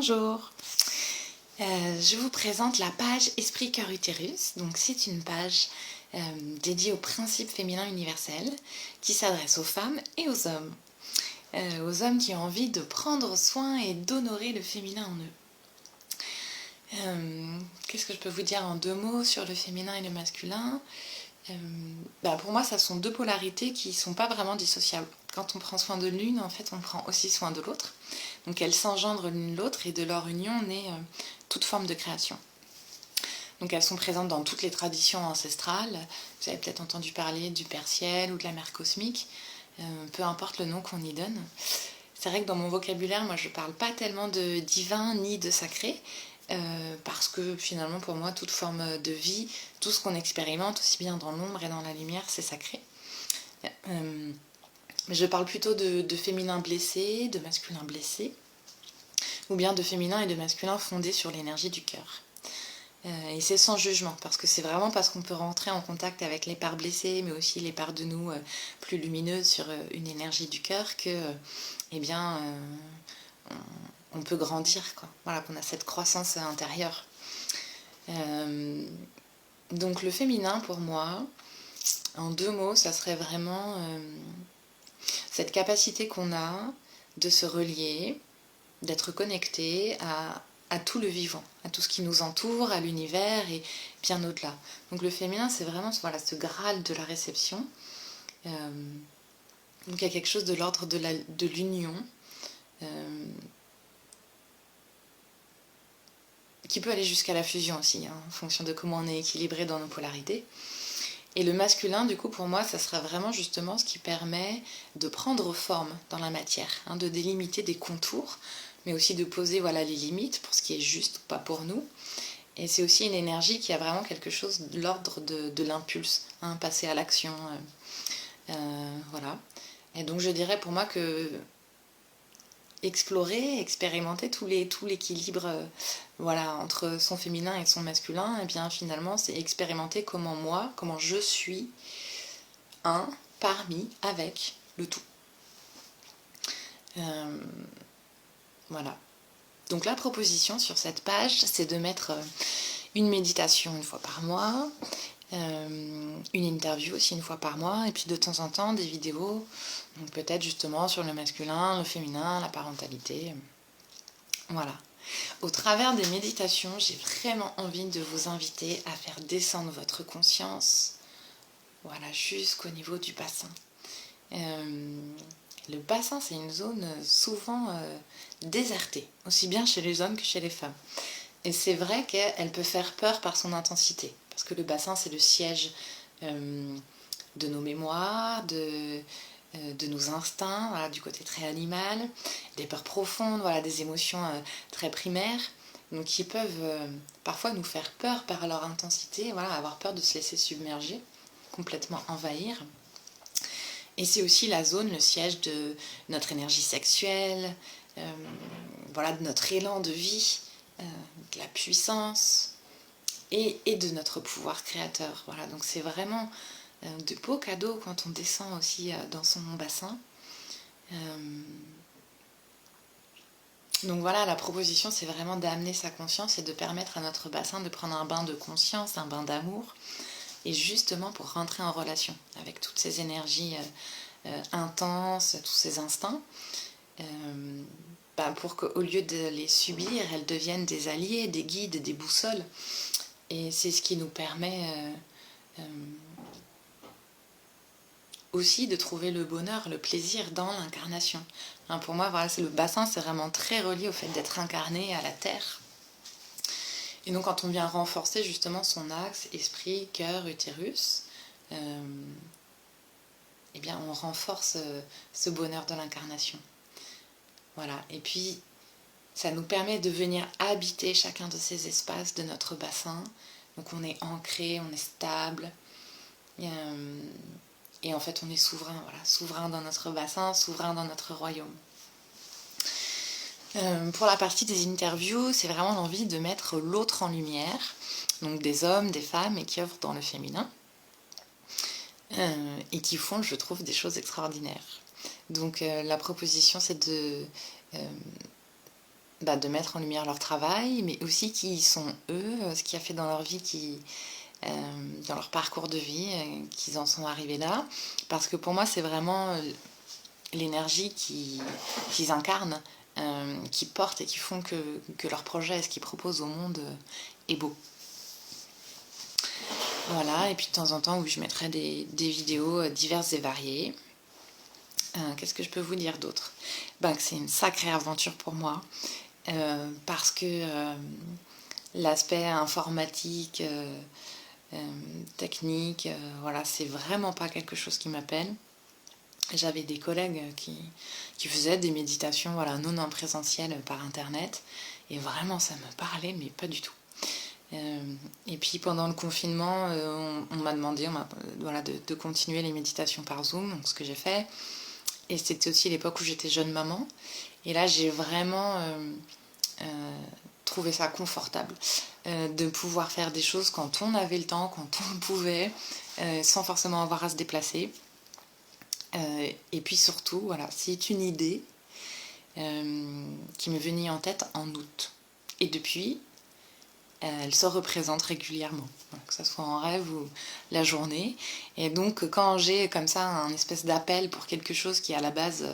Bonjour, je vous présente la page Esprit Cœur Utérus. Donc c'est une page dédiée aux principes féminins universels qui s'adresse aux femmes et aux hommes qui ont envie de prendre soin et d'honorer le féminin en eux. Qu'est-ce que je peux vous dire en 2 mots sur le féminin et le masculin? Pour moi, ça sont 2 polarités qui ne sont pas vraiment dissociables. Quand on prend soin de l'une, en fait, on prend aussi soin de l'autre. Donc elles s'engendrent l'une l'autre et de leur union naît toute forme de création. Donc elles sont présentes dans toutes les traditions ancestrales. Vous avez peut-être entendu parler du Père Ciel ou de la Mère Cosmique, peu importe le nom qu'on y donne. C'est vrai que dans mon vocabulaire, moi je ne parle pas tellement de divin ni de sacré, parce que finalement pour moi toute forme de vie, tout ce qu'on expérimente, aussi bien dans l'ombre et dans la lumière, c'est sacré. Je parle plutôt de féminin blessé, de masculin blessé, ou bien de féminin et de masculin fondés sur l'énergie du cœur. Et c'est sans jugement, parce que c'est vraiment parce qu'on peut rentrer en contact avec les parts blessées, mais aussi les parts de nous plus lumineuses sur une énergie du cœur que, on peut grandir, quoi. Voilà, qu'on a cette croissance intérieure. Donc le féminin, pour moi, en 2 mots, ça serait vraiment cette capacité qu'on a de se relier, d'être connecté à tout le vivant, à tout ce qui nous entoure, à l'univers et bien au-delà. Donc le féminin, c'est vraiment ce Graal de la réception. Donc il y a quelque chose de l'ordre de l'union, qui peut aller jusqu'à la fusion aussi, en fonction de comment on est équilibré dans nos polarités. Et le masculin, du coup, pour moi, ça sera vraiment justement ce qui permet de prendre forme dans la matière, de délimiter des contours, mais aussi de poser les limites pour ce qui est juste, pas pour nous. Et c'est aussi une énergie qui a vraiment quelque chose de l'ordre de l'impulse, passer à l'action. Voilà. Et donc je dirais pour moi que explorer, expérimenter tout l'équilibre entre son féminin et son masculin, et bien finalement c'est expérimenter comment je suis parmi, avec le tout. Voilà. Donc la proposition sur cette page, c'est de mettre une méditation 1 fois par mois, une interview aussi 1 fois par mois, et puis de temps en temps des vidéos, donc peut-être justement sur le masculin, le féminin, la parentalité. Voilà. Au travers des méditations, j'ai vraiment envie de vous inviter à faire descendre votre conscience, jusqu'au niveau du bassin. Le bassin, c'est une zone souvent désertée, aussi bien chez les hommes que chez les femmes. Et c'est vrai qu'elle peut faire peur par son intensité, parce que le bassin, c'est le siège de nos mémoires, de nos instincts, du côté très animal, des peurs profondes, des émotions très primaires, donc qui peuvent parfois nous faire peur par leur intensité, avoir peur de se laisser submerger, complètement envahir. Et c'est aussi la zone, le siège de notre énergie sexuelle, de notre élan de vie, de la puissance et de notre pouvoir créateur. Donc c'est vraiment de beaux cadeaux quand on descend aussi dans son bassin. Donc la proposition, c'est vraiment d'amener sa conscience et de permettre à notre bassin de prendre un bain de conscience, un bain d'amour, et justement pour rentrer en relation avec toutes ces énergies intenses, tous ces instincts, pour qu'au lieu de les subir, elles deviennent des alliés, des guides, des boussoles. Et c'est ce qui nous permet aussi de trouver le bonheur, le plaisir dans l'incarnation. Pour moi, le bassin, c'est vraiment très relié au fait d'être incarné à la terre. Et donc quand on vient renforcer justement son axe esprit, cœur, utérus, on renforce ce bonheur de l'incarnation. Et puis ça nous permet de venir habiter chacun de ces espaces de notre bassin. Donc on est ancré, on est stable, et en fait on est souverain, souverain dans notre bassin, souverain dans notre royaume. Pour la partie des interviews, c'est vraiment l'envie de mettre l'autre en lumière, donc des hommes, des femmes, et qui œuvrent dans le féminin, et qui font, je trouve, des choses extraordinaires. Donc la proposition, c'est de mettre en lumière leur travail, mais aussi qui ils sont eux, ce qu'il y a fait dans leur vie, dans leur parcours de vie, qu'ils en sont arrivés là. Parce que pour moi, c'est vraiment l'énergie qu'ils incarnent, qui portent et qui font que leur projet, ce qu'ils proposent au monde, est beau. Voilà, et puis de temps en temps, je mettrai des vidéos diverses et variées. Qu'est-ce que je peux vous dire d'autre? Que c'est une sacrée aventure pour moi, parce que l'aspect informatique, technique, voilà, c'est vraiment pas quelque chose qui m'appelle. J'avais des collègues qui faisaient des méditations, voilà, non en présentiel par internet, et vraiment ça me parlait, mais pas du tout. Et puis pendant le confinement, on m'a demandé voilà, de continuer les méditations par Zoom, donc ce que j'ai fait. Et c'était aussi l'époque où j'étais jeune maman. Et là, j'ai vraiment trouvé ça confortable de pouvoir faire des choses quand on avait le temps, quand on pouvait, sans forcément avoir à se déplacer. Et puis surtout, voilà, c'est une idée qui m'est venue en tête en août. Et depuis, elle se représente régulièrement, que ce soit en rêve ou la journée. Et donc quand j'ai comme ça un espèce d'appel pour quelque chose qui à la base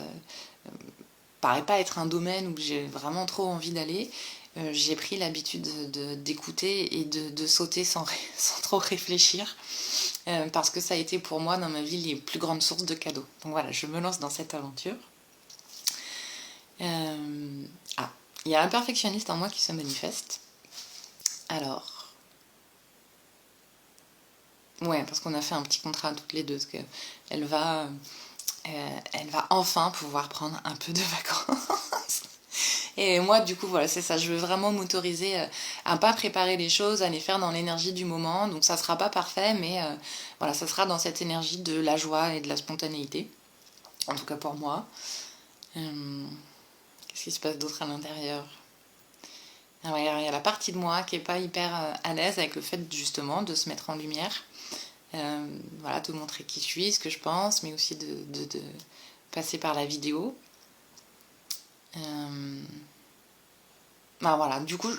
paraît pas être un domaine où j'ai vraiment trop envie d'aller, j'ai pris l'habitude d'écouter et de sauter sans trop réfléchir, parce que ça a été pour moi dans ma vie les plus grandes sources de cadeaux. Donc voilà, je me lance dans cette aventure. Il y a un perfectionniste en moi qui se manifeste. Alors, ouais, parce qu'on a fait un petit contrat toutes les deux, parce qu'elle va enfin pouvoir prendre un peu de vacances. Et moi, du coup, voilà, c'est ça. Je veux vraiment m'autoriser à pas préparer les choses, à les faire dans l'énergie du moment. Donc, ça sera pas parfait, mais voilà, ça sera dans cette énergie de la joie et de la spontanéité. En tout cas pour moi. Qu'est-ce qui se passe d'autre à l'intérieur? Il y a la partie de moi qui est pas hyper à l'aise avec le fait justement de se mettre en lumière. Voilà, de montrer qui je suis, ce que je pense, mais aussi de passer par la vidéo. Voilà, du coup,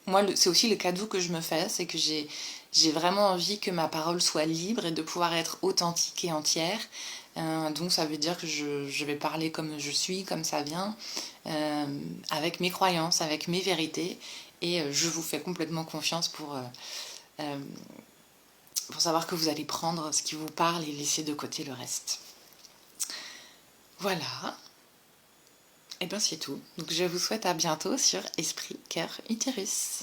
moi, c'est aussi le cadeau que je me fais, c'est que j'ai vraiment envie que ma parole soit libre et de pouvoir être authentique et entière. Donc ça veut dire que je vais parler comme je suis, comme ça vient, avec mes croyances, avec mes vérités, et je vous fais complètement confiance pour savoir que vous allez prendre ce qui vous parle et laisser de côté le reste. Voilà. Et bien c'est tout. Donc je vous souhaite à bientôt sur Esprit, Cœur, Utérus.